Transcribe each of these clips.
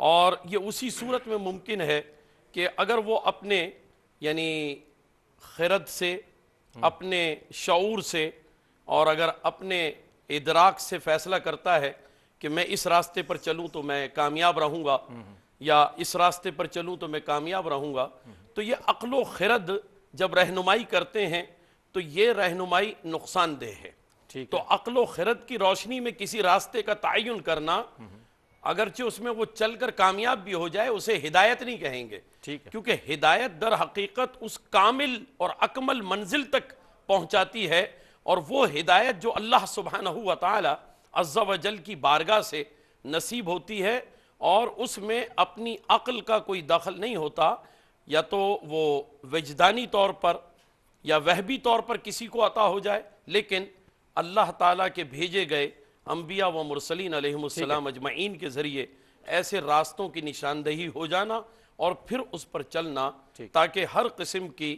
اور یہ اسی صورت میں ممکن ہے کہ اگر وہ اپنے یعنی خرد سے، اپنے شعور سے، اور اگر اپنے ادراک سے فیصلہ کرتا ہے کہ میں اس راستے پر چلوں تو میں کامیاب رہوں گا، یا اس راستے پر چلوں تو میں کامیاب رہوں گا، تو یہ عقل و خرد جب رہنمائی کرتے ہیں تو یہ رہنمائی نقصان دہ ہے۔ ٹھیک تو عقل و خرد کی روشنی میں کسی راستے کا تعین کرنا، اگرچہ اس میں وہ چل کر کامیاب بھی ہو جائے، اسے ہدایت نہیں کہیں گے، ٹھیک ہے، کیونکہ ہدایت در حقیقت اس کامل اور اکمل منزل تک پہنچاتی ہے، اور وہ ہدایت جو اللہ سبحانہ و تعالی عز و جل کی بارگاہ سے نصیب ہوتی ہے، اور اس میں اپنی عقل کا کوئی دخل نہیں ہوتا، یا تو وہ وجدانی طور پر یا وہبی طور پر کسی کو عطا ہو جائے، لیکن اللہ تعالیٰ کے بھیجے گئے انبیاء و مرسلین علیہم السلام اجمعین کے ذریعے ایسے راستوں کی نشاندہی ہو جانا اور پھر اس پر چلنا، تاکہ ہر قسم کی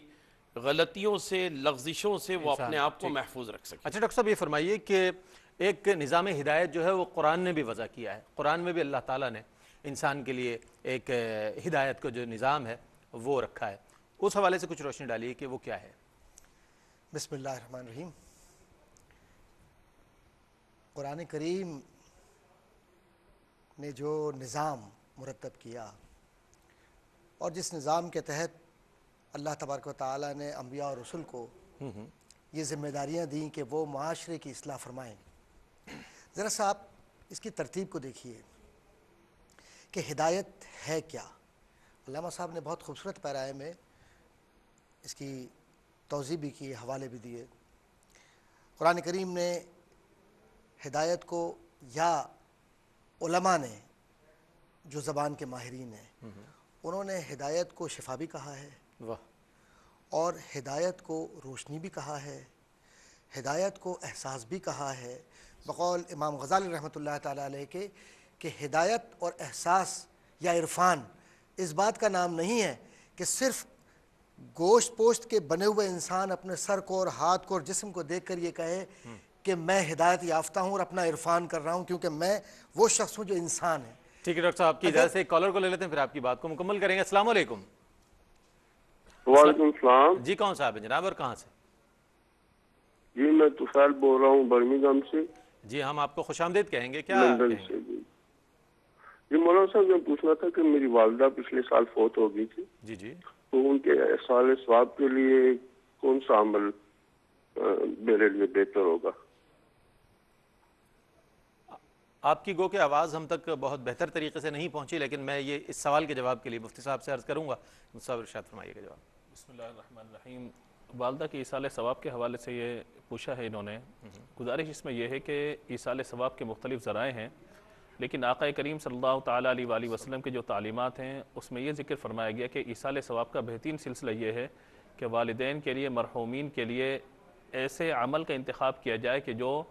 غلطیوں سے، لغزشوں سے وہ اپنے آپ کو محفوظ رکھ سکے۔ اچھا ڈاکٹر صاحب یہ فرمائیے کہ ایک نظام ہدایت جو ہے وہ قرآن نے بھی وضع کیا ہے، قرآن میں بھی اللہ تعالیٰ نے انسان کے لیے ایک ہدایت کا جو نظام ہے وہ رکھا ہے، اس حوالے سے کچھ روشنی ڈالیے کہ وہ کیا ہے۔ بسم اللہ الرحمن الرحیم۔ قرآن کریم نے جو نظام مرتب کیا اور جس نظام کے تحت اللہ تبارک و تعالیٰ نے انبیاء اور رسل کو یہ ذمہ داریاں دیں کہ وہ معاشرے کی اصلاح فرمائیں، ذرا سا آپ اس کی ترتیب کو دیکھیے کہ ہدایت ہے کیا۔ علامہ صاحب نے بہت خوبصورت پیرائے میں اس کی توضیح بھی کی، حوالے بھی دیے۔ قرآن کریم نے ہدایت کو، یا علماء نے جو زبان کے ماہرین ہیں انہوں نے ہدایت کو شفا بھی کہا ہے، اور ہدایت کو روشنی بھی کہا ہے، ہدایت کو احساس بھی کہا ہے، بقول امام غزالی رحمۃ اللہ تعالیٰ علیہ کے کہ ہدایت اور احساس یا عرفان اس بات کا نام نہیں ہے کہ صرف گوشت پوشت کے بنے ہوئے انسان اپنے سر کو اور ہاتھ کو اور جسم کو دیکھ کر یہ کہے کہ میں ہدایت یافتہ ہوں اور اپنا عرفان کر رہا ہوں کیونکہ میں وہ شخص ہوں جو انسان ہے۔ ٹھیک ہے ڈاکٹر صاحب، آپ کی اجازت سے ایک کالر کو لے لیتے ہیں، پھر آپ کی بات کو مکمل کریں گے۔ السلام علیکم۔ وعلیکم السلام جی کون صاحب ہیں جناب اور کہاں سے؟ جی میں طفیل بول رہا ہوں برمنگھم سے، جی ہم آپ کو خوش آمدید کہیں گے، کیا لندن کہیں سے۔ گے؟ جی مولانا صاحب میں پوچھنا تھا کہ میری والدہ پچھلے سال فوت ہو گئی تھی، جی جی تو ان کے احصال ثواب کے لیے کون سا عمل میرے لیے بہتر ہوگا؟ آپ کی گو کہ آواز ہم تک بہت بہتر طریقے سے نہیں پہنچی، لیکن میں یہ اس سوال کے جواب کے لیے مفتی صاحب سے عرض کروں گا، مفتی صاحب ارشاد فرمائیے گا جواب۔ بسم اللہ الرحمن الرحیم۔ والدہ کے ایصال ثواب کے حوالے سے یہ پوچھا ہے انہوں نے، گزارش اس میں یہ ہے کہ ایصال ثواب کے مختلف ذرائع ہیں، لیکن آقا کریم صلی اللہ تعالیٰ علیہ وآلہ وسلم کے جو تعلیمات ہیں اس میں یہ ذکر فرمایا گیا کہ ایصال ثواب کا بہترین سلسلہ یہ ہے کہ والدین کے لیے، مرحومین کے لیے ایسے عمل کا انتخاب کیا جائے کہ جو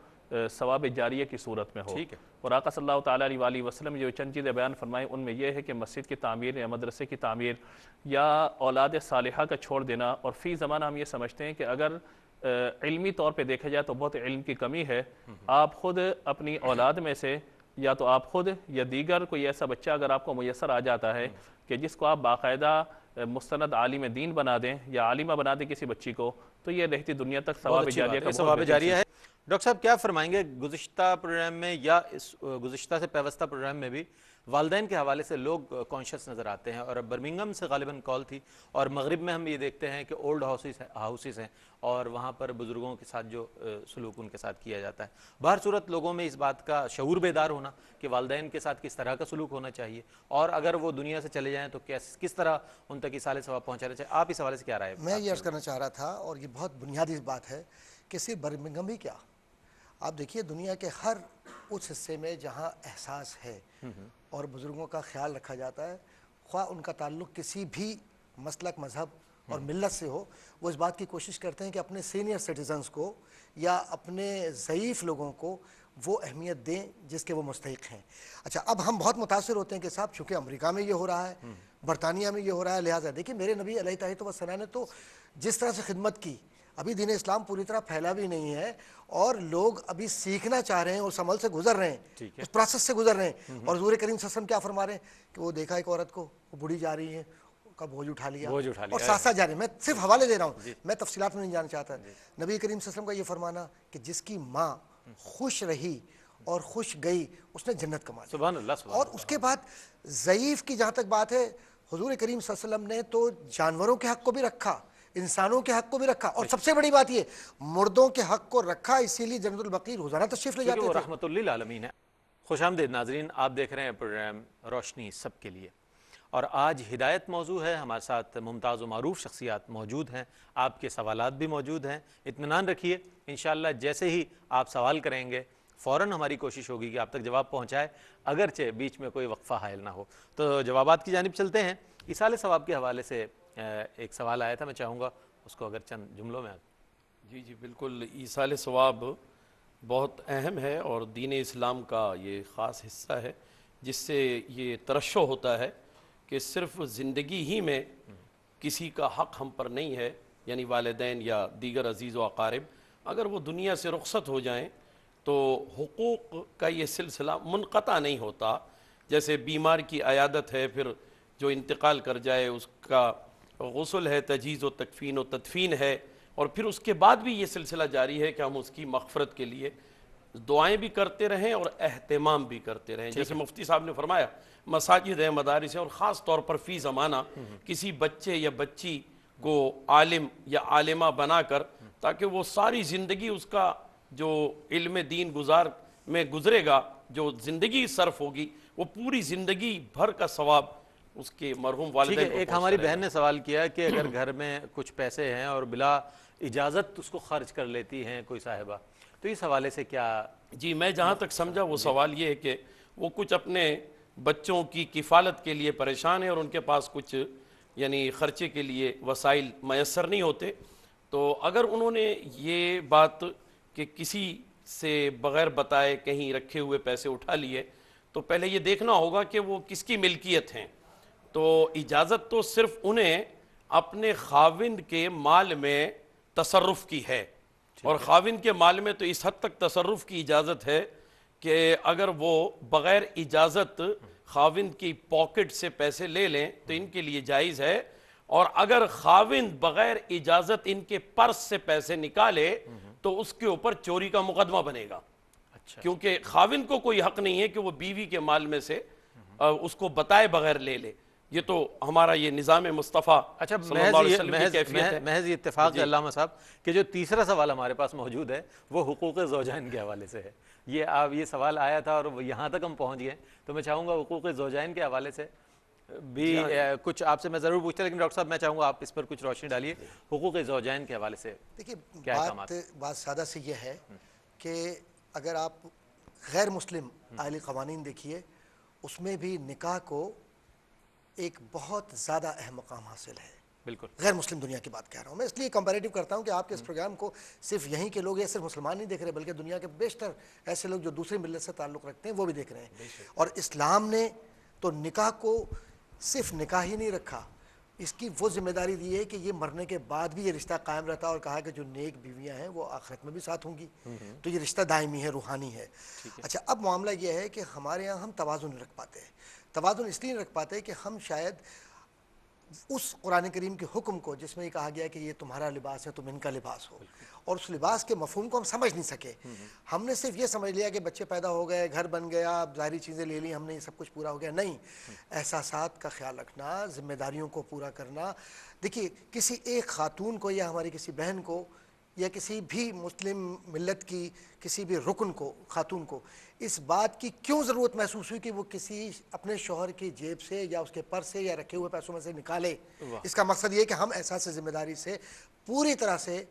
ثواب جاریہ کی صورت میں ہو۔ ٹھیک ہے۔ اور آقا صلی اللہ تعالیٰ علیہ وآلہ وسلم جو چند چیزیں بیان فرمائیں ان میں یہ ہے کہ مسجد کی تعمیر یا مدرسے کی تعمیر یا اولاد صالحہ کا چھوڑ دینا، اور فی زمانہ ہم یہ سمجھتے ہیں کہ اگر علمی طور پہ دیکھا جائے تو بہت علم کی کمی ہے، آپ خود اپنی اولاد میں سے یا تو آپ خود یا دیگر کوئی ایسا بچہ اگر آپ کو میسر آ جاتا ہے کہ جس کو آپ باقاعدہ مستند عالم دین بنا دیں یا عالمہ بنا دیں کسی بچی کو، تو یہ رہتی دنیا تک ثواب جاریہ کا ثواب جاریہ ہے۔ ڈاکٹر صاحب کیا فرمائیں گے، گزشتہ پروگرام میں یا اس گزشتہ سے پیوستہ پروگرام میں بھی والدین کے حوالے سے لوگ کانشیس نظر آتے ہیں، اور برمنگھم سے غالباً کال تھی، اور مغرب میں ہم یہ دیکھتے ہیں کہ اولڈ ہاؤسز ہیں اور وہاں پر بزرگوں کے ساتھ جو سلوک ان کے ساتھ کیا جاتا ہے، بہر صورت لوگوں میں اس بات کا شعور بیدار ہونا کہ والدین کے ساتھ کس طرح کا سلوک ہونا چاہیے، اور اگر وہ دنیا سے چلے جائیں تو کس طرح ان تک ایصال ثواب پہنچانا چاہیے، آپ اس حوالے سے کیا رائے؟ میں یہ عرض کرنا چاہ رہا تھا، اور یہ بہت بنیادی بات ہے کہ صرف برمنگھم ہی کیا، آپ دیکھیے دنیا کے ہر اس حصے میں جہاں احساس ہے اور بزرگوں کا خیال رکھا جاتا ہے، خواہ ان کا تعلق کسی بھی مسلک، مذہب اور ملت سے ہو، وہ اس بات کی کوشش کرتے ہیں کہ اپنے سینئر سٹیزنز کو یا اپنے ضعیف لوگوں کو وہ اہمیت دیں جس کے وہ مستحق ہیں۔ اچھا اب ہم بہت متاثر ہوتے ہیں کہ صاحب چونکہ امریکہ میں یہ ہو رہا ہے، برطانیہ میں یہ ہو رہا ہے، لہٰذا دیکھیں میرے نبی علیہ الصلوۃ والسلام نے تو جس طرح سے خدمت کی، ابھی دین اسلام پوری طرح پھیلا بھی نہیں ہے اور لوگ ابھی سیکھنا چاہ رہے ہیں، اس عمل سے گزر رہے ہیں، اس پروسیس سے گزر رہے ہیں. اور حضور کریم صلی اللہ علیہ وسلم کیا فرما رہے ہیں کہ وہ دیکھا ایک عورت کو، وہ بوڑھی جا رہی ہے، کا بوجھ اٹھا لیا اور ساتھ ساتھ جا رہے ہیں. میں صرف حوالے دے رہا ہوں، میں تفصیلات میں نہیں جانا چاہتا. نبی کریم صلی اللہ علیہ وسلم کا یہ فرمانا کہ جس کی ماں خوش رہی اور خوش گئی اس نے جنت کما لی. سبحان اللہ سبحان اور اس کے بعد ضعیف کی جہاں تک بات ہے، حضور کریم صلی اللہ علیہ وسلم نے تو جانوروں کے حق کو بھی رکھا، انسانوں کے حق کو بھی رکھا، اور سب سے بڑی بات یہ مردوں کے حق کو رکھا. اسی لیے جنت البقیع روزانہ تشریف لے کیونکہ جاتے وہ تھے. رحمت للعالمین ہے. خوش آمدید ناظرین، آپ دیکھ رہے ہیں پروگرام روشنی سب کے لیے، اور آج ہدایت موضوع ہے. ہمارے ساتھ ممتاز و معروف شخصیات موجود ہیں، آپ کے سوالات بھی موجود ہیں. اطمینان رکھیے، انشاءاللہ جیسے ہی آپ سوال کریں گے فوراً ہماری کوشش ہوگی کہ آپ تک جواب پہنچائے، اگرچہ بیچ میں کوئی وقفہ حائل نہ ہو. تو جوابات کی جانب چلتے ہیں. ایصال ثواب کے حوالے سے ایک سوال آیا تھا، میں چاہوں گا اس کو اگر چند جملوں میں جی بالکل. ایصال ثواب بہت اہم ہے اور دین اسلام کا یہ خاص حصہ ہے، جس سے یہ ترشح ہوتا ہے کہ صرف زندگی ہی میں کسی کا حق ہم پر نہیں ہے، یعنی والدین یا دیگر عزیز و اقارب، اگر وہ دنیا سے رخصت ہو جائیں تو حقوق کا یہ سلسلہ منقطع نہیں ہوتا. جیسے بیمار کی عیادت ہے، پھر جو انتقال کر جائے اس کا غسل ہے، تجہیز و تکفین و تدفین ہے، اور پھر اس کے بعد بھی یہ سلسلہ جاری ہے کہ ہم اس کی مغفرت کے لیے دعائیں بھی کرتے رہیں اور اہتمام بھی کرتے رہیں. جیسے مفتی صاحب نے فرمایا مساجد ہیں، مدارس ہیں، اور خاص طور پر فی زمانہ کسی بچے یا بچی کو عالم یا عالمہ بنا کر، تاکہ وہ ساری زندگی اس کا جو علم دین گزار میں گزرے گا، جو زندگی صرف ہوگی، وہ پوری زندگی بھر کا ثواب اس کے مرحوم والدین کو. ایک ہماری بہن نے سوال کیا کہ اگر گھر میں کچھ پیسے ہیں اور بلا اجازت اس کو خرچ کر لیتی ہیں کوئی صاحبہ، تو اس حوالے سے کیا؟ جی میں جہاں تک سمجھا وہ سوال یہ ہے کہ وہ کچھ اپنے بچوں کی کفالت کے لیے پریشان ہے اور ان کے پاس کچھ یعنی خرچے کے لیے وسائل میسر نہیں ہوتے. تو اگر انہوں نے یہ بات کہ کسی سے بغیر بتائے کہیں رکھے ہوئے پیسے اٹھا لیے، تو پہلے یہ دیکھنا ہوگا کہ وہ کس کی ملکیت ہیں. تو اجازت تو صرف انہیں اپنے خاوند کے مال میں تصرف کی ہے، اور خاوند کے مال میں تو اس حد تک تصرف کی اجازت ہے کہ اگر وہ بغیر اجازت خاوند کی پاکٹ سے پیسے لے لیں تو ان کے لیے جائز ہے، اور اگر خاوند بغیر اجازت ان کے پرس سے پیسے نکالے تو اس کے اوپر چوری کا مقدمہ بنے گا. کیونکہ خاوند کو کوئی حق نہیں ہے کہ وہ بیوی کے مال میں سے اس کو بتائے بغیر لے لے. یہ تو ہمارا یہ نظام مصطفیٰ صلی اللہ علیہ وسلم کی کیفیت ہے. محض اتفاق ہے علامہ صاحب کہ جو تیسرا سوال ہمارے پاس موجود ہے وہ حقوق زوجین کے حوالے سے ہے. یہ سوال آیا تھا اور یہاں تک ہم پہنچ گئے، تو میں چاہوں گا حقوق زوجین کے حوالے سے بھی کچھ آپ سے میں ضرور پوچھتا، لیکن ڈاکٹر صاحب میں چاہوں گا آپ اس پر کچھ روشنی ڈالیے. حقوق زوجین کے حوالے سے دیکھیے بات سادہ سے یہ ہے کہ اگر آپ غیر مسلم آئلی قوانین دیکھیے، اس میں بھی نکاح کو ایک بہت زیادہ اہم مقام حاصل ہے. بالکل غیر مسلم دنیا کی بات کہہ رہا ہوں میں، اس لیے کمپیریٹیو کرتا ہوں کہ آپ کے اس پروگرام کو صرف یہیں کے لوگ یا صرف مسلمان نہیں دیکھ رہے، بلکہ دنیا کے بیشتر ایسے لوگ جو دوسری ملت سے تعلق رکھتے ہیں وہ بھی دیکھ رہے ہیں. اور اسلام نے تو نکاح کو صرف نکاح ہی نہیں رکھا، اس کی وہ ذمہ داری دی ہے کہ یہ مرنے کے بعد بھی یہ رشتہ قائم رہتا، اور کہا کہ جو نیک بیویاں ہیں وہ آخرت میں بھی ساتھ ہوں گی. تو یہ رشتہ دائمی ہے، روحانی ہے. اچھا اب معاملہ یہ ہے کہ ہمارے ہاں ہم توازن نہیں رکھ پاتے. توازن اس لیے نہیں رکھ پاتے کہ ہم شاید اس قرآن کریم کے حکم کو جس میں یہ کہا گیا کہ یہ تمہارا لباس ہے تم ان کا لباس ہو، اور اس لباس کے مفہوم کو ہم سمجھ نہیں سکے. ہم نے صرف یہ سمجھ لیا کہ بچے پیدا ہو گئے، گھر بن گیا، ظاہری چیزیں لے لی ہم نے، یہ سب کچھ پورا ہو گیا. نہیں، احساسات کا خیال رکھنا، ذمہ داریوں کو پورا کرنا. دیکھیے کسی ایک خاتون کو یا ہماری کسی بہن کو یا کسی بھی مسلم ملت کی کسی بھی رکن کو، خاتون کو، اس بات کی کیوں ضرورت محسوس ہوئی کہ وہ کسی اپنے شوہر کی جیب سے یا اس کے پرس سے یا رکھے ہوئے پیسوں میں سے نکالے؟ اس کا مقصد یہ ہے کہ ہم احساس ذمہ داری سے پوری طرح سے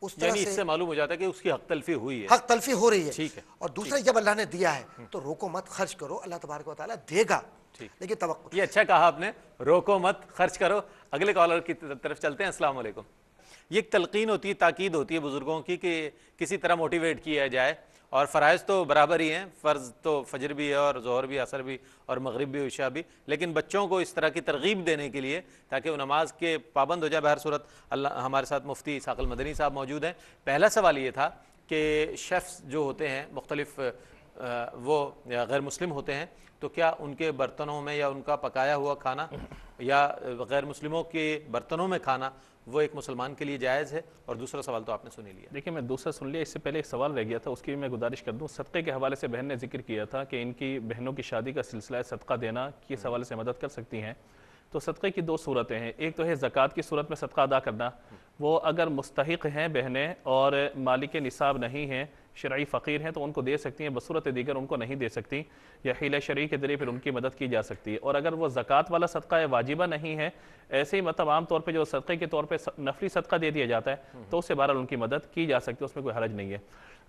اس طرح یعنی اس سے معلوم ہو جاتا ہے کہ اس کی حق تلفی ہوئی ہے، حق تلفی ہو رہی ہے. ٹھیک ہے. اور دوسرا جب اللہ نے دیا ہے تو روکو مت، خرچ کرو، اللہ تبارک و تعالیٰ دے گا، لیکن توقع. یہ اچھا کہا آپ نے، روکو مت، خرچ کرو. اگلے کالر کی طرف چلتے ہیں. السلام علیکم. یہ ایک تلقین ہوتی ہے، تاکید ہوتی ہے بزرگوں کی کہ کسی طرح موٹیویٹ کیا جائے اور فرائض تو برابر ہی ہیں، فرض تو فجر بھی ہے اور ظہر بھی، عصر بھی اور مغرب بھی، عشاء بھی، لیکن بچوں کو اس طرح کی ترغیب دینے کے لیے تاکہ وہ نماز کے پابند ہو جائے. بہر صورت اللہ ہمارے ساتھ مفتی اسحاق المدنی صاحب موجود ہیں. پہلا سوال یہ تھا کہ شیفز جو ہوتے ہیں مختلف وہ غیر مسلم ہوتے ہیں، تو کیا ان کے برتنوں میں یا ان کا پکایا ہوا کھانا یا غیر مسلموں کے برتنوں میں کھانا وہ ایک مسلمان کے لیے جائز ہے؟ اور دوسرا سوال تو آپ نے سن لیا. دیکھیں میں دوسرا سن لیا، اس سے پہلے ایک سوال رہ گیا تھا، اس کی بھی میں گزارش کر دوں. صدقے کے حوالے سے بہن نے ذکر کیا تھا کہ ان کی بہنوں کی شادی کا سلسلہ ہے، صدقہ دینا کس حوالے سے مدد کر سکتی ہیں. تو صدقے کی دو صورتیں ہیں. ایک تو ہے زکوٰۃ کی صورت میں صدقہ ادا کرنا. وہ اگر مستحق ہیں بہنیں اور مالک نصاب نہیں ہیں، شرعی فقیر ہیں، تو ان کو دے سکتی ہیں، بصورت دیگر ان کو نہیں دے سکتی، یا حیلہ شرعی کے ذریعے پھر ان کی مدد کی جا سکتی ہے. اور اگر وہ زکوٰۃ والا صدقہ واجبہ نہیں ہے، ایسے ہی مطلب عام طور پہ جو صدقے کے طور پہ نفلی صدقہ دے دیا جاتا ہے، تو اس سے بہرحال ان کی مدد کی جا سکتی ہے، اس میں کوئی حرج نہیں ہے.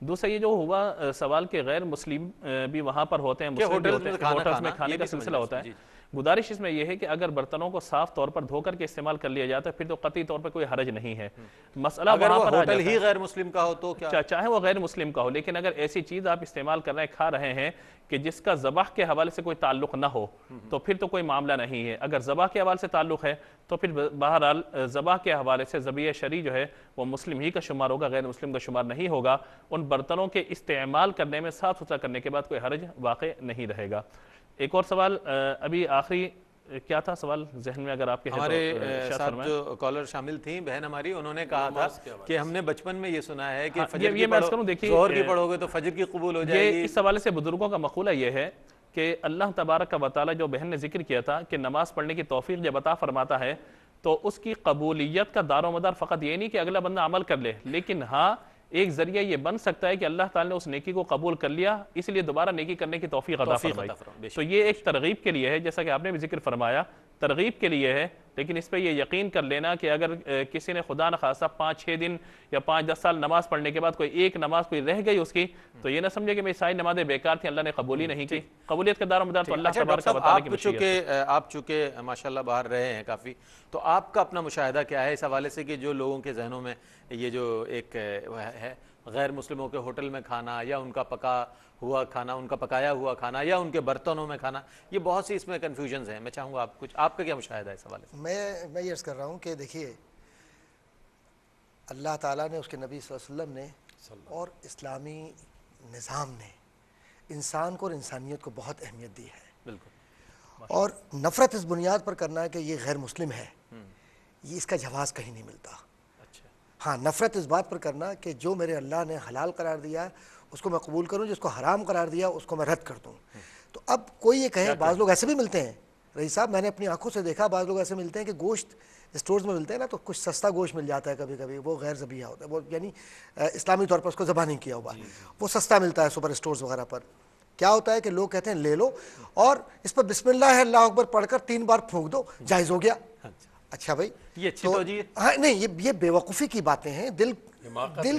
دوسرا یہ جو ہوا سوال کہ غیر مسلم بھی وہاں پر ہوتے ہیں، مسلم بھی ہوتے ہیں، ہوٹلز میں کھانے کا سلسلہ ہوتا ہے. گزارش اس میں یہ ہے کہ اگر برتنوں کو صاف طور پر دھو کر کے استعمال کر لیا جاتا ہے پھر تو قطعی طور پر کوئی حرج نہیں ہے. مسئلہ اگر وہاں وہ پر آ ہوٹل جاتا ہی ہے، غیر مسلم کا ہو تو کیا؟ چاہے وہ غیر مسلم کا ہو، لیکن اگر ایسی چیز آپ استعمال کر رہے ہیں، کھا رہے ہیں کہ جس کا ذبح کے حوالے سے کوئی تعلق نہ ہو، تو پھر تو کوئی معاملہ نہیں ہے. اگر ذبح کے حوالے سے تعلق ہے تو پھر بہرحال ذبح کے حوالے سے ذبیحہ شرعی جو ہے وہ مسلم ہی کا شمار ہوگا، غیر مسلم کا شمار نہیں ہوگا. ان برتنوں کے استعمال کرنے میں صاف ستھرا کرنے کے بعد کوئی حرج واقع نہیں رہے گا. ایک اور سوال ابھی آخری کیا تھا سوال ذہن میں اگر آپ کے ہمارے ساتھ جو کالر شامل تھیں بہن ہماری، انہوں نے کہا تھا کہ ہم نے بچپن میں یہ سنا ہے کہ فجر کی پڑھو، ظہر کی پڑھو گے تو فجر کی قبول ہو جائے گی. اس حوالے سے بزرگوں کا مقولہ یہ ہے کہ اللہ تبارک و تعالی جو بہن نے ذکر کیا تھا کہ نماز پڑھنے کی توفیق جب عطا فرماتا ہے تو اس کی قبولیت کا دار و مدار فقط یہ نہیں کہ اگلا بندہ عمل کر لے، لیکن ہاں ایک ذریعہ یہ بن سکتا ہے کہ اللہ تعالی نے اس نیکی کو قبول کر لیا، اس لیے دوبارہ نیکی کرنے کی توفیق عطا فرمائی. تو یہ ایک ترغیب کے لیے ہے، جیسا کہ آپ نے بھی ذکر فرمایا، ترغیب کے لیے ہے. لیکن اس پہ یہ یقین کر لینا کہ اگر کسی نے خدا نخواستہ 5-6 دن یا 5-10 سال نماز پڑھنے کے بعد کوئی ایک نماز کوئی رہ گئی اس کی، تو یہ نہ سمجھے کہ میری ساری نمازیں بیکار تھیں، اللہ نے قبول ہی نہیں کی. قبولیت کا دار و مدار تو اللہ تبارک و تعالی کی مشیت ہے. آپ چونکہ ماشاءاللہ باہر رہے ہیں کافی، تو آپ کا اپنا مشاہدہ کیا ہے اس حوالے سے کہ جو لوگوں کے ذہنوں میں یہ جو ایک ہے غیر مسلموں کے ہوٹل میں کھانا یا ان کا پکا ہوا کھانا، ان کا پکایا ہوا کھانا یا ان کے برتنوں میں کھانا، یہ بہت سی اس میں کنفیوژنز ہیں. میں چاہوں گا آپ کا کیا مشاہدہ ہے اس حوالے سے؟ میں یہ عرض کر رہا ہوں کہ دیکھیے اللہ تعالیٰ نے، اس کے نبی صلی اللہ علیہ وسلم نے اور اسلامی نظام نے انسان کو اور انسانیت کو بہت اہمیت دی ہے. بالکل. اور نفرت اس بنیاد پر کرنا ہے کہ یہ غیر مسلم ہے، یہ اس کا جواز کہیں نہیں ملتا. ہاں نفرت اس بات پر کرنا کہ جو میرے اللہ نے حلال قرار دیا اس کو میں قبول کروں، جس کو حرام قرار دیا اس کو میں رد کر دوں. تو اب کوئی یہ کہے، بعض لوگ ایسے بھی ملتے ہیں رئیس صاحب، میں نے اپنی آنکھوں سے دیکھا، بعض لوگ ایسے ملتے ہیں کہ گوشت اسٹورز میں ملتے ہیں نا، تو کچھ سستا گوشت مل جاتا ہے کبھی کبھی، وہ غیر ذبیحہ ہوتا ہے، وہ یعنی اسلامی طور پر اس کو ذبح نہیں کیا ہوا، وہ سستا ملتا ہے سپر اسٹورز وغیرہ پر. کیا ہوتا ہے کہ لوگ کہتے ہیں لے لو اور اس پر بسم اللہ ہے اللہ اکبر پڑھ کر 3 بار پھونک دو، جائز ہو گیا. اچھا بھائی، یہ اچھی توجہ ہے. ہاں نہیں، یہ بے وقوفی کی باتیں ہیں. دل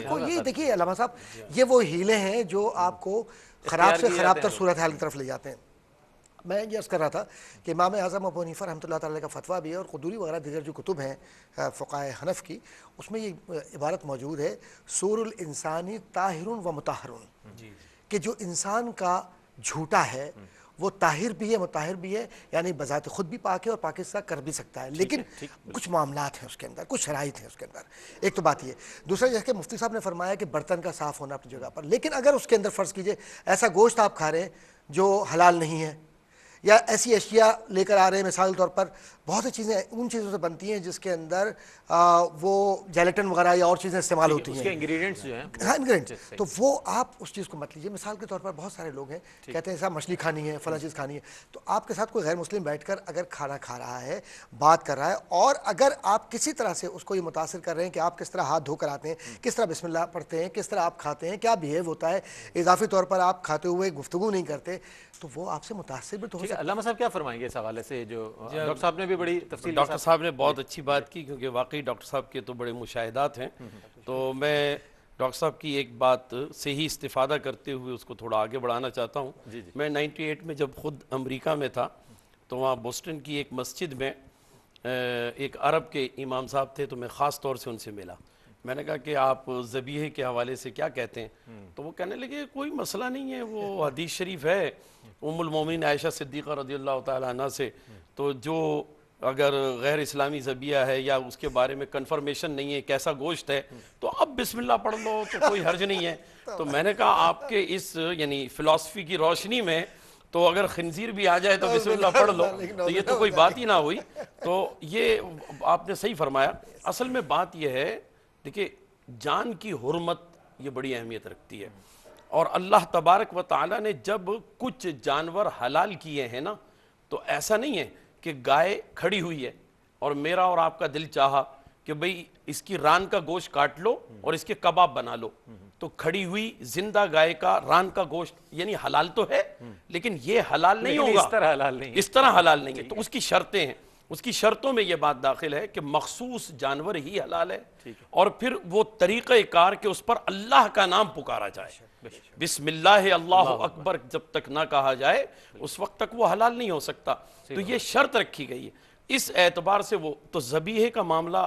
کو یہ دیکھیے علامہ صاحب، یہ وہ ہیلے ہیں جو آپ کو خراب سے خراب تر صورتحال کی طرف لے جاتے ہیں. میں یہ عرض کر رہا تھا کہ امام اعظم ابو حنیفہ رحمۃ اللہ تعالیٰ کا فتویٰ بھی ہے اور قدوری وغیرہ دیگر جو کتب ہیں فقہائے حنف کی، اس میں یہ عبارت موجود ہے سور الانسانی طاہر و مطہر، کہ جو انسان کا جھوٹا ہے وہ طاہر بھی ہے مطہر بھی ہے، یعنی بذات خود بھی پاک ہے اور پاک سے کر بھی سکتا ہے، لیکن کچھ معاملات ہیں اس کے اندر، کچھ شرائط ہیں اس کے اندر. ایک تو بات یہ. دوسرا جیسے کہ مفتی صاحب نے فرمایا کہ برتن کا صاف ہونا اپنی جگہ پر، لیکن اگر اس کے اندر فرض کیجئے ایسا گوشت آپ کھا رہے ہیں جو حلال نہیں ہے، یا ایسی اشیاء لے کر آ رہے ہیں، مثال طور پر بہت سی چیزیں ان چیزوں سے بنتی ہیں جس کے اندر وہ جیلیٹن وغیرہ یا اور چیزیں استعمال ہوتی ہیں، اس کے انگریڈینٹس جو ہیں، ہاں انگریڈینٹس، تو وہ آپ اس چیز کو مت لیجیے. مثال کے طور پر بہت سارے لوگ ہیں کہتے ہیں صاحب مچھلی کھانی ہے، فلاں چیز کھانی ہے، تو آپ کے ساتھ کوئی غیر مسلم بیٹھ کر اگر کھانا کھا رہا ہے، بات کر رہا ہے، اور اگر آپ کسی طرح سے اس کو یہ متاثر کر رہے ہیں کہ آپ کس طرح ہاتھ دھو کر آتے ہیں، کس طرح بسم اللہ پڑھتے ہیں، کس طرح آپ کھاتے ہیں، کیا بیہیو ہوتا ہے، اضافی طور پر آپ کھاتے ہوئے گفتگو نہیں کرتے، تو وہ آپ سے متاثر بھی تو ہو سکتا ہے. علامہ صاحب کیا فرمائیں گے اس حوالے سے؟ جو ڈاکٹر صاحب نے بھی بڑی تفصیل، ڈاکٹر صاحب نے بہت اچھی بات کی، کیونکہ واقعی ڈاکٹر صاحب کے تو بڑے مشاہدات ہیں. تو میں ڈاکٹر صاحب کی ایک بات سے ہی استفادہ کرتے ہوئے اس کو تھوڑا آگے بڑھانا چاہتا ہوں. میں 98 میں جب خود امریکہ میں تھا تو وہاں بوسٹن کی ایک مسجد میں ایک عرب کے امام صاحب تھے، تو میں خاص طور سے ان سے ملا. میں نے کہا کہ آپ ذبیحے کے حوالے سے کیا کہتے ہیں؟ تو وہ کہنے لگے کوئی مسئلہ نہیں ہے، وہ حدیث شریف ہے ام المومنین عائشہ صدیقہ رضی اللہ تعالیٰ عنہ سے، تو جو اگر غیر اسلامی ذبیحہ ہے یا اس کے بارے میں کنفرمیشن نہیں ہے کیسا گوشت ہے تو اب بسم اللہ پڑھ لو تو کوئی حرج نہیں ہے۔ تو میں نے کہا آپ کے اس یعنی فلسفی کی روشنی میں تو اگر خنزیر بھی آ جائے تو بسم اللہ پڑھ لو، تو یہ تو کوئی بات ہی نہ ہوئی۔ تو یہ آپ نے صحیح فرمایا۔ اصل میں بات یہ ہے، دیکھیں جان کی حرمت یہ بڑی اہمیت رکھتی ہے، اور اللہ تبارک و تعالیٰ نے جب کچھ جانور حلال کیے ہیں نا تو ایسا نہیں ہے کہ گائے کھڑی ہوئی ہے اور میرا اور آپ کا دل چاہا کہ بھئی اس کی ران کا گوشت کاٹ لو اور اس کے کباب بنا لو، تو کھڑی ہوئی زندہ گائے کا ران کا گوشت یعنی حلال تو ہے لیکن یہ حلال نہیں ہوگا، اس طرح حلال نہیں ہے، اس طرح حلال نہیں ہے۔ تو اس کی شرطیں ہیں، اس کی شرطوں میں یہ بات داخل ہے کہ مخصوص جانور ہی حلال ہے، اور پھر وہ طریقہ کار کہ اس پر اللہ کا نام پکارا جائے، بسم اللہ اللہ اکبر جب تک نہ کہا جائے اس وقت تک وہ حلال نہیں ہو سکتا۔ تو یہ شرط رکھی گئی ہے، اس اعتبار سے وہ تو ذبیحے کا معاملہ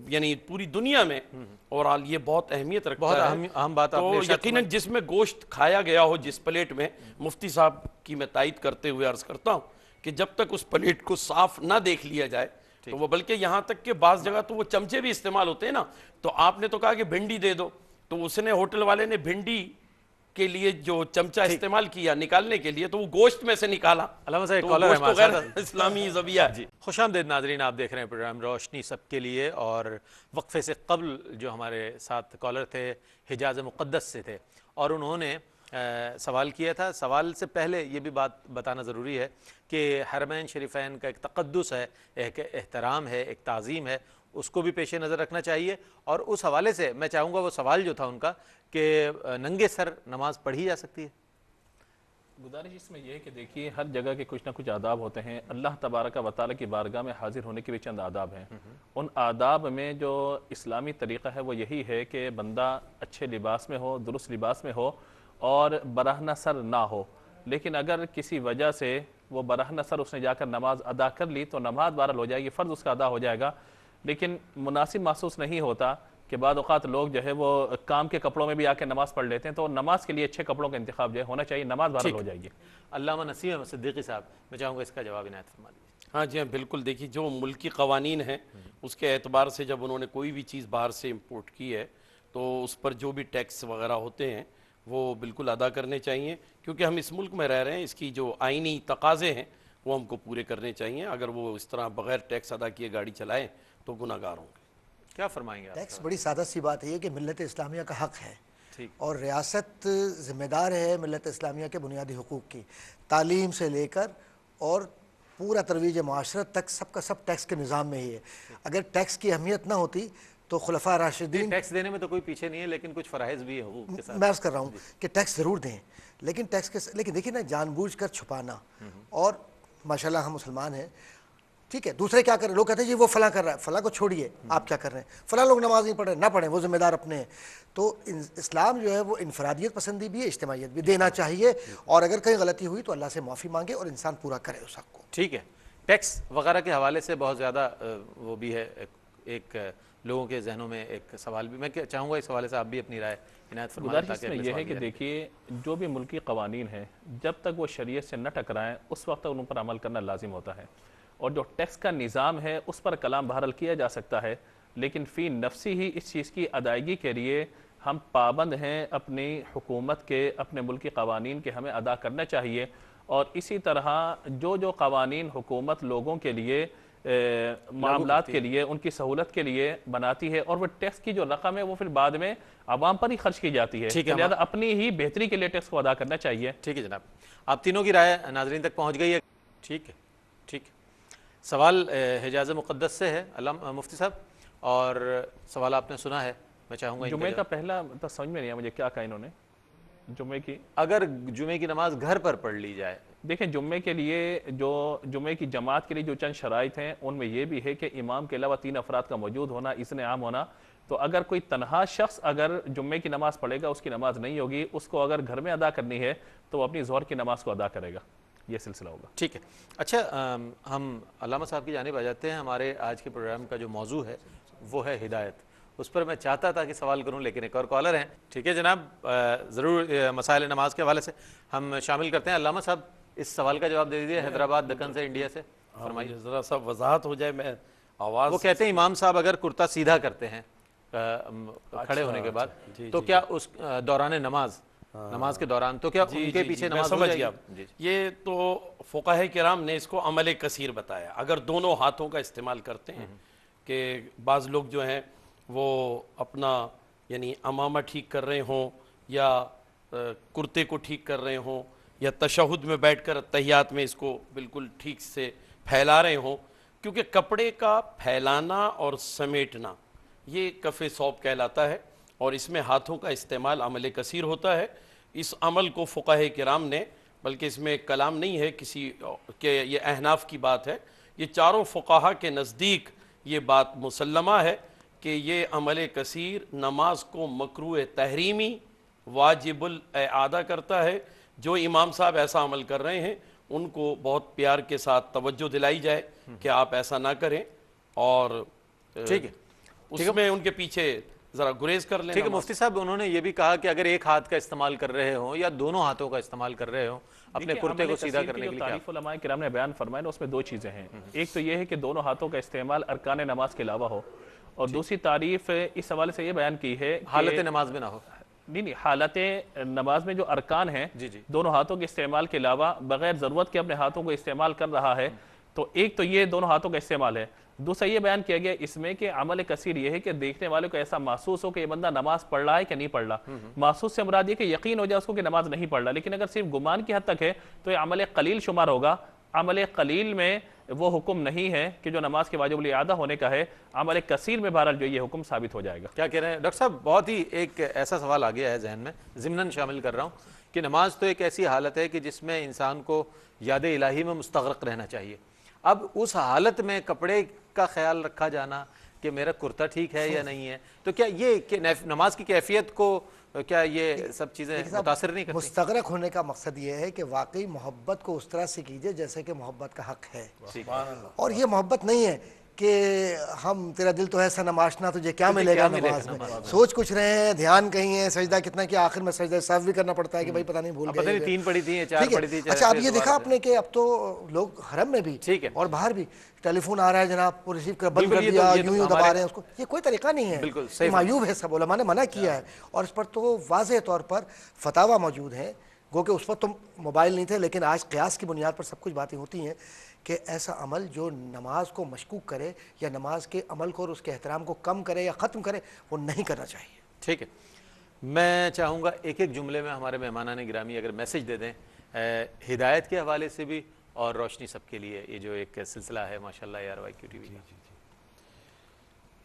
یعنی پوری دنیا میں اور یہ بہت اہمیت رکھتا ہے۔ اہم بات تو یقیناً جس میں گوشت کھایا گیا ہو جس پلیٹ میں، مفتی صاحب کی میں تائید کرتے ہوئے عرض کرتا ہوں کہ جب تک اس پلیٹ کو صاف نہ دیکھ لیا جائے تو وہ، بلکہ یہاں تک کہ بعض جگہ تو وہ چمچے بھی استعمال ہوتے ہیں نا، تو آپ نے تو کہا کہ بھنڈی دے دو، تو اس نے ہوٹل والے نے بھنڈی کے لیے جو چمچہ استعمال کیا نکالنے کے لیے تو وہ گوشت میں سے نکالا، علامہ صاحب تو کالر گوشت تو ہے غیر ہمارے ساتھ۔ اسلامی ذبیحہ ہے۔ جی خوش آمدید ناظرین، آپ دیکھ رہے ہیں پروگرام روشنی سب کے لیے، اور وقفے سے قبل جو ہمارے ساتھ کالر تھے حجاز مقدس سے تھے اور انہوں نے سوال کیا تھا۔ سوال سے پہلے یہ بھی بات بتانا ضروری ہے کہ حرمین شریفین کا ایک تقدس ہے، ایک احترام ہے، ایک تعظیم ہے، اس کو بھی پیش نظر رکھنا چاہیے، اور اس حوالے سے میں چاہوں گا وہ سوال جو تھا ان کا کہ ننگے سر نماز پڑھی جا سکتی ہے؟ گزارش اس میں یہ ہے کہ دیکھیے ہر جگہ کے کچھ نہ کچھ آداب ہوتے ہیں، اللہ تبارک و تعالیٰ کی بارگاہ میں حاضر ہونے کے بھی چند آداب ہیں۔ ان آداب میں جو اسلامی طریقہ ہے وہ یہی ہے کہ بندہ اچھے لباس میں ہو، درست لباس میں ہو اور برہنہ سر نہ ہو، لیکن اگر کسی وجہ سے وہ برہنہ سر اس نے جا کر نماز ادا کر لی تو نماز بہرحال ہو جائے گی، فرض اس کا ادا ہو جائے گا، لیکن مناسب محسوس نہیں ہوتا کہ بعض اوقات لوگ جو ہے وہ کام کے کپڑوں میں بھی آ کے نماز پڑھ لیتے ہیں، تو نماز کے لیے اچھے کپڑوں کا انتخاب جو ہے ہونا چاہیے، نماز بہرحال ہو جائے گی۔ علامہ نسیم صدیقی صاحب، میں چاہوں گا اس کا جواب عنایت فرما دیجیے۔ ہاں جی ہاں بالکل، دیکھیے جو ملکی قوانین ہیں اس کے اعتبار سے جب انہوں نے کوئی بھی چیز باہر سے امپورٹ کی ہے تو اس پر جو بھی ٹیکس وغیرہ ہوتے ہیں وہ بالکل ادا کرنے چاہیے، کیونکہ ہم اس ملک میں رہ رہے ہیں، اس کی جو آئینی تقاضے ہیں وہ ہم کو پورے کرنے چاہیے۔ اگر وہ اس طرح بغیر ٹیکس ادا کیے گاڑی چلائیں تو گناہ گار ہوں گے۔ کیا فرمائیں گے آپ؟ ٹیکس بڑی سادہ سی بات ہے کہ ملت اسلامیہ کا حق ہے، اور ریاست ذمہ دار ہے ملت اسلامیہ کے بنیادی حقوق کی، تعلیم سے لے کر اور پورا ترویج معاشرت تک سب کا سب ٹیکس کے نظام میں ہی ہے۔ اگر ٹیکس کی اہمیت نہ ہوتی تو خلفاء راشدین، ٹیکس دینے میں تو کوئی پیچھے نہیں ہے لیکن کچھ فرائض بھی ہے حقوق کے ساتھ۔ میں عرض کر رہا ہوں کہ ٹیکس ضرور دیں، لیکن ٹیکس کے لیکن دیکھیں نا جان بوجھ کر چھپانا، اور ماشاءاللہ ہم مسلمان ہیں، ٹھیک ہے، دوسرے کیا کر رہے ہیں، لوگ کہتے ہیں جی وہ فلاں کر رہا ہے، فلاں کو چھوڑیے، آپ کیا کر رہے ہیں، فلاں لوگ نماز نہیں پڑھ رہے، نہ پڑھیں، وہ ذمہ دار اپنے ہیں۔ تو اسلام جو ہے وہ انفرادیت پسندی بھی ہے، اجتماعیت بھی، دینا چاہیے، اور اگر کہیں غلطی ہوئی تو اللہ سے معافی مانگے اور انسان پورا کرے اس حق کو۔ ٹھیک ہے، ٹیکس وغیرہ کے حوالے سے بہت زیادہ وہ بھی ہے، ایک لوگوں کے ذہنوں میں ایک سوال بھی، میں چاہوں گا اس حوالے سے آپ بھی اپنی رائے عنایت فرمائیں۔ گزارش اس میں یہ ہے کہ دیکھیے جو بھی ملکی قوانین ہیں جب تک وہ شریعت سے نہ ٹکرائیں اس وقت تک ان پر عمل کرنا لازم ہوتا ہے، اور جو ٹیکس کا نظام ہے اس پر کلام بہرحال کیا جا سکتا ہے، لیکن فی نفسی ہی اس چیز کی ادائیگی کے لیے ہم پابند ہیں اپنی حکومت کے، اپنے ملکی قوانین کے ہمیں ادا کرنا چاہیے، اور اسی طرح جو قوانین حکومت لوگوں کے لیے معاملات کے لیے ان کی سہولت کے لیے بناتی ہے، اور وہ ٹیکس کی جو رقم ہے وہ پھر بعد میں عوام پر ہی خرچ کی جاتی ہے، لہذا اپنی ہی بہتری کے لیے ٹیکس کو ادا کرنا چاہیے۔ ٹھیک ہے جناب، آپ تینوں کی رائے ناظرین تک پہنچ گئی ہے۔ ٹھیک ہے، ٹھیک ہے، سوال حجاز مقدس سے ہے علامہ مفتی صاحب، اور سوال آپ نے سنا ہے، میں چاہوں گا جمعے کا پہلا تو سمجھ میں نہیں آیا مجھے کیا کہا انہوں نے، جمعے کی اگر جمعے کی نماز گھر پر پڑھ لی جائے، دیکھیں جمعے کے لیے جو جمعے کی جماعت کے لیے جو چند شرائط ہیں ان میں یہ بھی ہے کہ امام کے علاوہ 3 افراد کا موجود ہونا، اذن عام ہونا، تو اگر کوئی تنہا شخص اگر جمعے کی نماز پڑھے گا اس کی نماز نہیں ہوگی، اس کو اگر گھر میں ادا کرنی ہے تو وہ اپنی ظہر کی نماز کو ادا کرے گا، یہ سلسلہ ہوگا۔ ٹھیک ہے، اچھا ہم علامہ صاحب کی جانب آ جاتے ہیں۔ ہمارے آج کے پروگرام کا جو موضوع ہے وہ ہے ہدایت، اس پر میں چاہتا تھا کہ سوال کروں، لیکن ایک اور کالر ہیں. ٹھیک ہے جناب، ضرور مسائل نماز کے حوالے سے ہم شامل کرتے ہیں. علامہ صاحب اس سوال کا جواب دے دیجیے، حیدرآباد دکن سے، انڈیا سے. فرمائیے ذرا سا وضاحت ہو جائے. میں آواز وہ کہتے ہیں امام صاحب اگر کرتا سیدھا کرتے ہیں کھڑے ہونے کے بعد تو کیا اس دوران نماز کے دوران تو کیا ان کے پیچھے نماز ہو جائے گی؟ یہ تو فقہاء کرام نے اس کو عمل کثیر بتایا. اگر دونوں ہاتھوں کا استعمال کرتے ہیں، کہ بعض لوگ جو ہیں وہ اپنا یعنی امامہ ٹھیک کر رہے ہوں یا کرتے کو ٹھیک کر رہے ہوں یا تشہد میں بیٹھ کر تحیات میں اس کو بالکل ٹھیک سے پھیلا رہے ہوں، کیونکہ کپڑے کا پھیلانا اور سمیٹنا یہ کف ثوب کہلاتا ہے، اور اس میں ہاتھوں کا استعمال عمل کثیر ہوتا ہے. اس عمل کو فقہاء کرام نے، بلکہ اس میں کلام نہیں ہے کسی کہ یہ احناف کی بات ہے، یہ چاروں فقہاء کے نزدیک یہ بات مسلمہ ہے کہ یہ عمل کثیر نماز کو مکروہ تحریمی واجب الاعادہ کرتا ہے. جو امام صاحب ایسا عمل کر رہے ہیں ان کو بہت پیار کے ساتھ توجہ دلائی جائے کہ آپ ایسا نہ کریں، اور ٹھیک ہے اس میں ان کے پیچھے ذرا گریز کر لیں. ٹھیک ہے مفتی صاحب، انہوں نے یہ بھی کہا کہ اگر ایک ہاتھ کا استعمال کر رہے ہوں یا دونوں ہاتھوں کا استعمال کر رہے ہوں اپنے کرتے کو سیدھا کرنے کے لیے، تعریف علماء کرام نے بیان فرمایا اس میں دو چیزیں ہیں. ایک تو یہ ہے کہ دونوں ہاتھوں کا استعمال ارکان نماز کے علاوہ ہو، اور دوسری تعریف اس حوالے سے یہ بیان کی ہے حالت نماز میں نہ ہو. نہیں، حالت نماز میں جو ارکان ہیں دونوں ہاتھوں کے استعمال کے علاوہ بغیر ضرورت کے اپنے ہاتھوں کو استعمال کر رہا ہے، تو ایک تو یہ دونوں ہاتھوں کا استعمال ہے. دوسرا یہ بیان کیا گیا اس میں کہ عمل کثیر یہ ہے کہ دیکھنے والے کو ایسا محسوس ہو کہ یہ بندہ نماز پڑھ رہا ہے کہ نہیں پڑھ رہا. محسوس سے مراد یہ کہ یقین ہو جائے اس کو کہ نماز نہیں پڑھ رہا، لیکن اگر صرف گمان کی حد تک ہے تو یہ عمل قلیل شمار ہوگا. عمل قلیل میں وہ حکم نہیں ہے کہ جو نماز کے واجب الاعادہ ہونے کا ہے. عمل کثیر میں بہرحال جو یہ حکم ثابت ہو جائے گا. کیا کہہ رہے ہیں ڈاکٹر صاحب؟ بہت ہی ایک ایسا سوال آ گیا ہے ذہن میں، ضمناً شامل کر رہا ہوں کہ نماز تو ایک ایسی حالت ہے کہ جس میں انسان کو یاد الہی میں مستغرق رہنا چاہیے. اب اس حالت میں کپڑے کا خیال رکھا جانا کہ میرا کرتا ٹھیک ہے یا نہیں ہے، تو کیا یہ نماز کی کیفیت کو کیا یہ سب چیزیں متاثر نہیں کرتی؟ مستغرق ہونے کا مقصد یہ ہے کہ واقعی محبت کو اس طرح سے کیجئے جیسے کہ محبت کا حق ہے، اور یہ محبت نہیں ہے کہ ہم تیرا دل تو ہے سنم آشنا تجھے کیا ملے گا نماز میں، سوچ کچھ رہے ہیں، دھیان کہیں ہے، سجدہ کتنا کیا، آخر میں سجدہ سہو بھی کرنا پڑتا ہے کہ بھائی پتہ نہیں بھول گئے، پتہ نہیں 3 پڑھی تھی یا 4 پڑھی تھی. اچھا اب یہ دیکھا آپ نے کہ اب تو لوگ حرم میں بھی اور باہر بھی ٹیلی فون آ رہا ہے جناب وہ ریسیو کر بند کر دیا، یوں یوں دبا رہے ہیں اس کو، یہ کوئی طریقہ نہیں ہے، معیوب ہے. سب علماء نے منع کیا ہے، اور اس پر تو واضح طور پر فتاویٰ موجود ہیں. گو کہ اس وقت تو موبائل نہیں تھے، لیکن آج قیاس کی بنیاد پر سب کچھ باتیں ہوتی ہیں کہ ایسا عمل جو نماز کو مشکوک کرے یا نماز کے عمل کو اور اس کے احترام کو کم کرے یا ختم کرے، وہ نہیں کرنا چاہیے. ٹھیک ہے، میں چاہوں گا ایک ایک جملے میں ہمارے مہمانان گرامی اگر میسج دے دیں ہدایت کے حوالے سے بھی اور روشنی سب کے لیے. یہ جو ایک سلسلہ ہے ماشاءاللہ یار وائی کیو ٹی وی کا.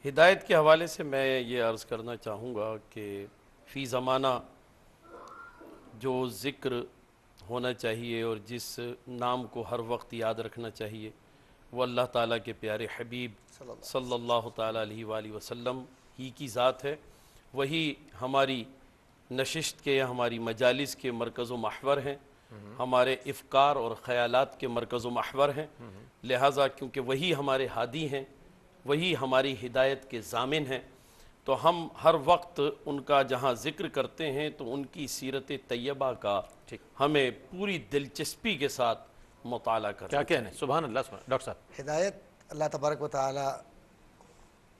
ہدایت کے حوالے سے میں یہ عرض کرنا چاہوں گا کہ فی زمانہ جو ذکر ہونا چاہیے اور جس نام کو ہر وقت یاد رکھنا چاہیے وہ اللہ تعالیٰ کے پیارے حبیب صلی اللہ تعالیٰ علیہ وآلہ وسلم ہی کی ذات ہے. وہی ہماری نشست کے، ہماری مجالس کے مرکز و محور ہیں، ہمارے افکار اور خیالات کے مرکز و محور ہیں. لہٰذا کیونکہ وہی ہمارے ہادی ہیں، وہی ہماری ہدایت کے ضامن ہیں، تو ہم ہر وقت ان کا جہاں ذکر کرتے ہیں تو ان کی سیرت طیبہ کا ہمیں پوری دلچسپی کے ساتھ مطالعہ کرنا. کیا کہنے؟ سبحان اللہ. ڈاکٹر صاحب، ہدایت اللہ تبارک و تعالی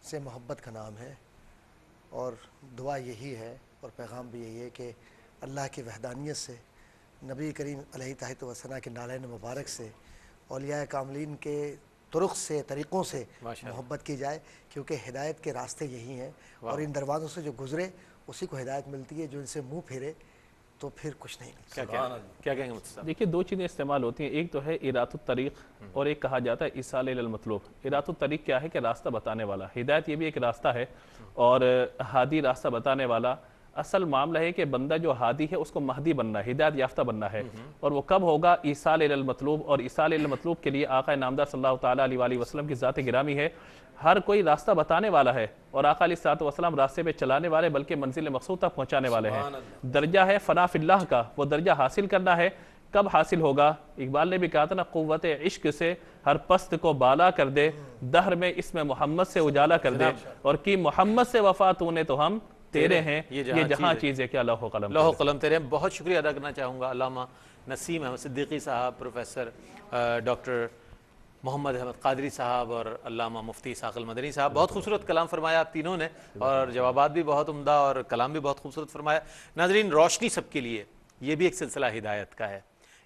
سے محبت کا نام ہے، اور دعا یہی ہے اور پیغام بھی یہی ہے کہ اللہ کی وحدانیت سے، نبی کریم علیہ الصلوۃ والسلام کے نالین مبارک سے، اولیاء کاملین کے طرق سے، طریقوں سے محبت کی جائے، کیونکہ ہدایت کے راستے یہی ہیں، اور ان دروازوں سے جو گزرے اسی کو ہدایت ملتی ہے. جو ان سے منہ پھیرے تو پھر کچھ نہیں ملتا. کیا کہیں گے مفتی صاحب؟ دیکھیے 2 چیزیں استعمال ہوتی ہیں، ایک تو ہے ارات الطریق اور ایک کہا جاتا ہے ایصال الی المطلوب. ارات الطریق کیا ہے کہ راستہ بتانے والا. ہدایت یہ بھی ایک راستہ ہے، اور ہادی راستہ بتانے والا. اصل معاملہ ہے کہ بندہ جو ہادی ہے اس کو مہدی بننا ہے، ہدایت یافتہ بننا ہے، اور وہ کب ہوگا؟ ایصال الی المطلوب. اور ایصال الی المطلوب کے لیے آقا نامدار صلی اللہ تعالیٰ علیہ وآلہ وسلم کی ذات گرامی ہے. ہر کوئی راستہ بتانے والا ہے، اور آقا علیہ الصلوۃ والسلام راستے پہ چلانے والے بلکہ منزل مقصود تک پہنچانے والے ہیں. درجہ ہے فنا فی اللہ کا، وہ درجہ حاصل کرنا ہے. کب حاصل ہوگا؟ اقبال نے بھی کہا تھا نا، قوت عشق سے ہر پست کو بالا کر دے، دہر میں اسم محمد سے اجالا کر دے، اور کی محمد سے وفا تو نے تو ہم تیرے ہیں، یہ جہاں چیز ہے کہ لوح و قلم لوح و قلم تیرے ہیں۔ بہت شکریہ ادا کرنا چاہوں گا علامہ نسیم احمد صدیقی صاحب، پروفیسر ڈاکٹر محمد احمد قادری صاحب اور علامہ مفتی اسحاق المدنی صاحب۔ بہت خوبصورت کلام فرمایا آپ تینوں نے، اور جوابات بھی بہت عمدہ اور کلام بھی بہت خوبصورت فرمایا۔ ناظرین، روشنی سب کے لیے یہ بھی ایک سلسلہ ہدایت کا ہے،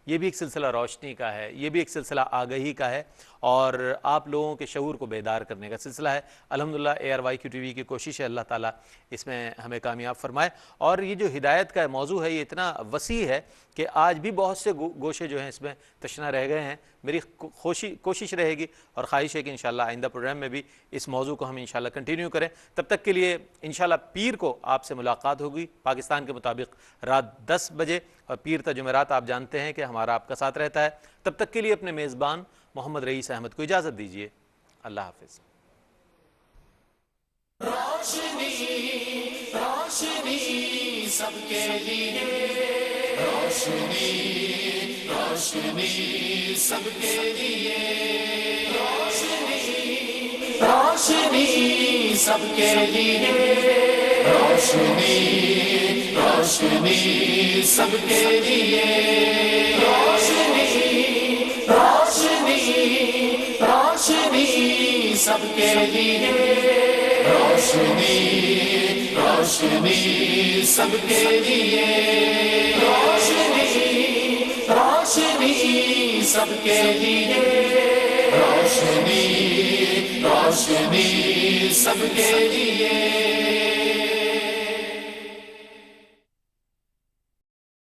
یہ بھی ایک سلسلہ روشنی کا ہے، یہ بھی ایک سلسلہ آگہی کا ہے، اور آپ لوگوں کے شعور کو بیدار کرنے کا سلسلہ ہے۔ الحمدللہ ARYQ TV کی کوشش ہے اللہ تعالیٰ اس میں ہمیں کامیاب فرمائے۔ اور یہ جو ہدایت کا موضوع ہے یہ اتنا وسیع ہے کہ آج بھی بہت سے گوشے جو ہیں اس میں تشنا رہ گئے ہیں۔ میری کوشش رہے گی اور خواہش ہے کہ انشاءاللہ آئندہ پروگرام میں بھی اس موضوع کو ہم انشاءاللہ کنٹینیو کریں۔ تب تک کے لیے انشاءاللہ پیر کو آپ سے ملاقات ہوگی پاکستان کے مطابق رات 10 بجے، اور پیر تا جمعرات آپ جانتے ہیں کہ ہمارا آپ کا ساتھ رہتا ہے۔ تب تک کے لیے اپنے میزبان محمد رئیس احمد کو اجازت دیجیے۔ اللہ حافظ۔ روشنی روشنی سب کے لیے، روشنی روشنی سب کے لیے، روشنی روشنی سب کے لیے، روشنی روشنی سب کے لیے، روشنی روشنی روشنی سب کے لیے، روشنی روشنی سب کے لیے، روشنی روشنی سب کے لیے، روشنی روشنی سب کے لیے۔